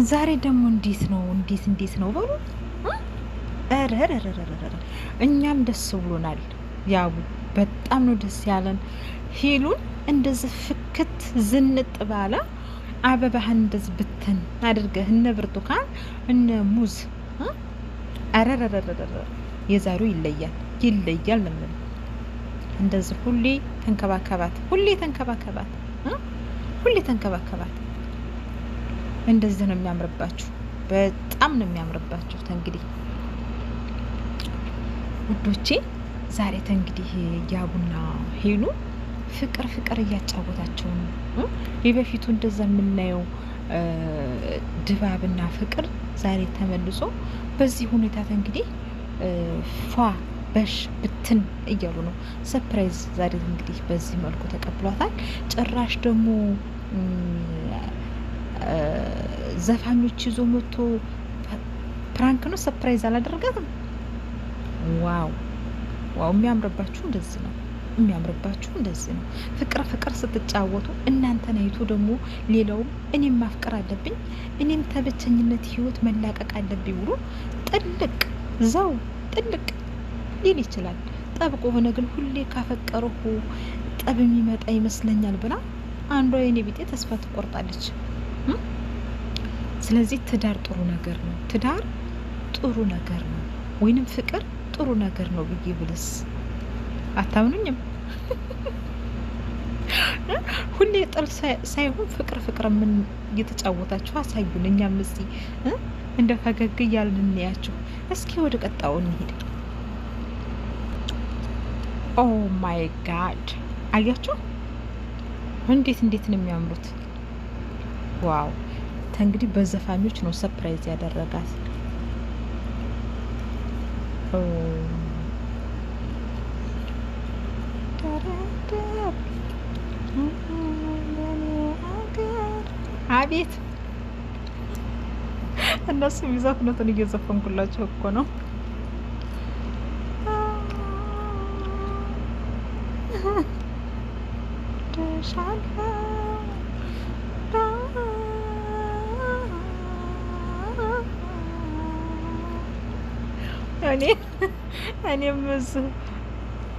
ዛሬ ደግሞ እንዴት ነው በሉ። እኛም ደስ ብሎናል። ያቡ በጣም ነው ደስ ያለን። ሄሉን እንደዚህ ፍክት ዝንጥ ባለ አበባህን እንደዚህ ብትን አድርገህ እነ ብርቱካን እነ ሙዝ የዛሬው ይለያል ነው። እንደዚህ ሁሌ ተንከባከባት። እንደዚህ ነው የሚያምርባችሁ። በጣም ነው የሚያምርባችሁ። እንግዲህ ውዶቼ ዛሬ እንግዲህ ያቡና ሄሉ ፍቅር እያጫወታቸው ነው። የበፊቱ እንደዛ የምናየው ድባብና ፍቅር ዛሬ ተመልሶ በዚህ ሁኔታ እንግዲህ ፏ በሽ ብትን እያሉ ነው። ሰርፕራይዝ ዛሬ እንግዲህ በዚህ መልኩ ተቀብሏታል። ጭራሽ ደግሞ ዘፋኞች ይዞ መጥቶ ፕራንክ ነው፣ ሰርፕራይዝ አላደረጋትም። ዋው የሚያምርባችሁ እንደዚህ ነው። ፍቅር ስትጫወቱ እናንተን አይቶ ደግሞ ሌላውም እኔም ማፍቀር አለብኝ፣ እኔም ተብቸኝነት ህይወት መላቀቅ አለብኝ ብሎ ጥልቅ ሊል ይችላል። ጠብ ከሆነ ግን ሁሌ ካፈቀረሁ ጠብ የሚመጣ ይመስለኛል ብላ አንዷ የኔ ቢጤ ተስፋ ትቆርጣለች። ስለዚህ ትዳር ጥሩ ነገር ነው ወይንም ፍቅር ጥሩ ነገር ነው ብዬ ብልስ አታምኑኝም? ሁሌ ጥል ሳይሆን ፍቅር ምን እየተጫወታችሁ አሳዩን። እኛም እስቲ እንደ ፈገግ እያልን እንያችሁ። እስኪ ወደ ቀጣው እንሂድ። ኦ ማይ ጋድ አያችሁ እንዴት ነው የሚያምሩት! ዋው እንግዲህ በዘፋኞች ነው ሰርፕራይዝ ያደረጋት። አቤት እነሱ የሚዘፍኑትን እየዘፈንኩላቸው እኮ ነው። እኔም እዚህ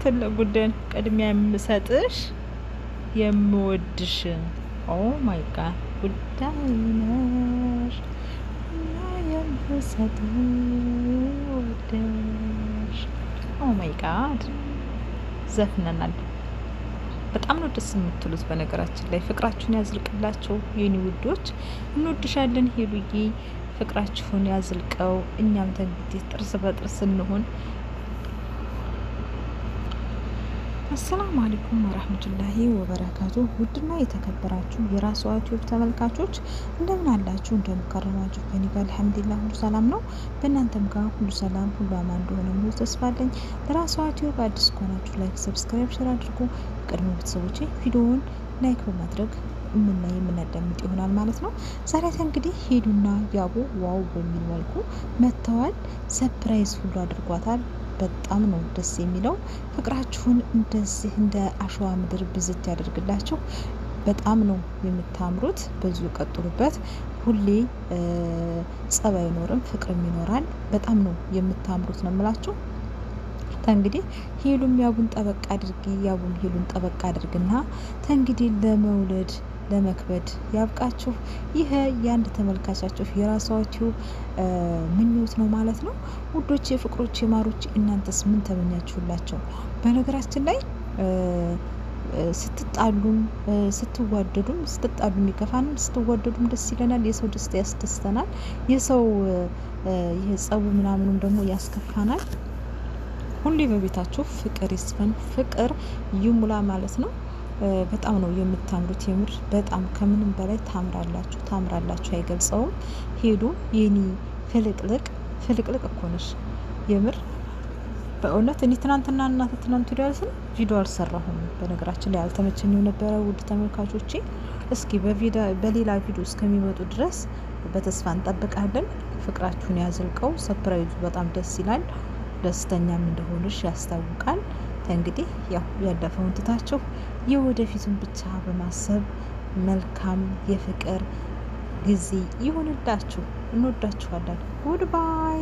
ትልቅ ጉዳይ ቅድሚያ የምሰጥሽ የምወድሽ ኦ ማይ ጋድ ጉዳይ ነሽ እና የምሰጥሽ ኦ ማይ ጋድ ዘፍነናል። በጣም ነው ደስ የምትሉት። በነገራችን ላይ ፍቅራችሁን ያዝልቅላቸው የኔ ውዶች፣ እንወድሻለን ሄሉዬ። ፍቅራችሁን ያዝልቀው። እኛም እንግዲህ ጥርስ በጥርስ እንሆን። አሰላሙ አለይኩም ወራህመቱላሂ ወበረካቱ። ውድና የተከበራችሁ የራሷ ዩቲዩብ ተመልካቾች እንደምን አላችሁ? እንደምከረማችሁ? ከኔ ጋር አልሐምዱሊላህ ሁሉ ሰላም ነው። በእናንተም ጋር ሁሉ ሰላም ሁሉ አማን እንደሆነ ሙሉ ተስፋ አለኝ። ለራሷ ዩቲዩብ አዲስ ከሆናችሁ ላይክ፣ ሰብስክራይብ፣ ሼር አድርጉ። ቀድሞ ቤተሰቦቼ ቪዲዮውን ላይክ በማድረግ የምናዳምጥ ይሆናል ማለት ነው። ዛሬ እንግዲህ ሄሉና ያቡ ዋው በሚል መልኩ መጥተዋል። ሰርፕራይዝ ሁሉ አድርጓታል። በጣም ነው ደስ የሚለው። ፍቅራችሁን እንደዚህ እንደ አሸዋ ምድር ብዝት ያደርግላችሁ። በጣም ነው የምታምሩት። በዚሁ ቀጥሉበት። ሁሌ ጸብ አይኖርም፣ ፍቅርም ይኖራል። በጣም ነው የምታምሩት ነው የምላችሁ። እንግዲህ ሄሉም ያቡን ጠበቅ አድርጊ፣ ያቡም ሄሉን ጠበቅ አድርግና እንግዲህ ለመውለድ ለመክበድ ያብቃችሁ። ይሄ የአንድ ተመልካቻችሁ የራሳችሁ ምኞት ነው ማለት ነው ውዶች፣ የፍቅሮች የማሮች። እናንተስ ምን ተመኛችሁላቸው? በነገራችን ላይ ስትጣሉም ስትዋደዱም፣ ስትጣሉም ይከፋናል፣ ስትዋደዱም ደስ ይለናል። የሰው ደስታ ያስደስተናል። የሰው ይሄ ጸቡ ምናምኑም ደግሞ ያስከፋናል። ሁሌ በቤታችሁ ፍቅር ይስፈን፣ ፍቅር ይሙላ ማለት ነው። በጣም ነው የምታምሩት። የምር በጣም ከምንም በላይ ታምራላችሁ፣ አይገልጸውም። ሄዱ የኔ ፍልቅልቅ እኮ ነሽ የምር በእውነት። እኔ ትናንትና እና ትናንት ቪዲዮ አልሰራሁም። በነገራችን ላይ አልተመቸኝም ነበረ ውድ ተመልካቾቼ። እስኪ በሌላ ቪዲዮ እስከሚመጡ ድረስ በተስፋ እንጠብቃለን። ፍቅራችሁን ያዝልቀው። ሰርፕራይዙ በጣም ደስ ይላል። ደስተኛም እንደሆነሽ ያስታውቃል። እንግዲህ ያው ያለፈውን ትታችሁ የወደፊቱን ብቻ በማሰብ መልካም የፍቅር ጊዜ ይሁንላችሁ። እንወዳችኋለን። ጉድ ባይ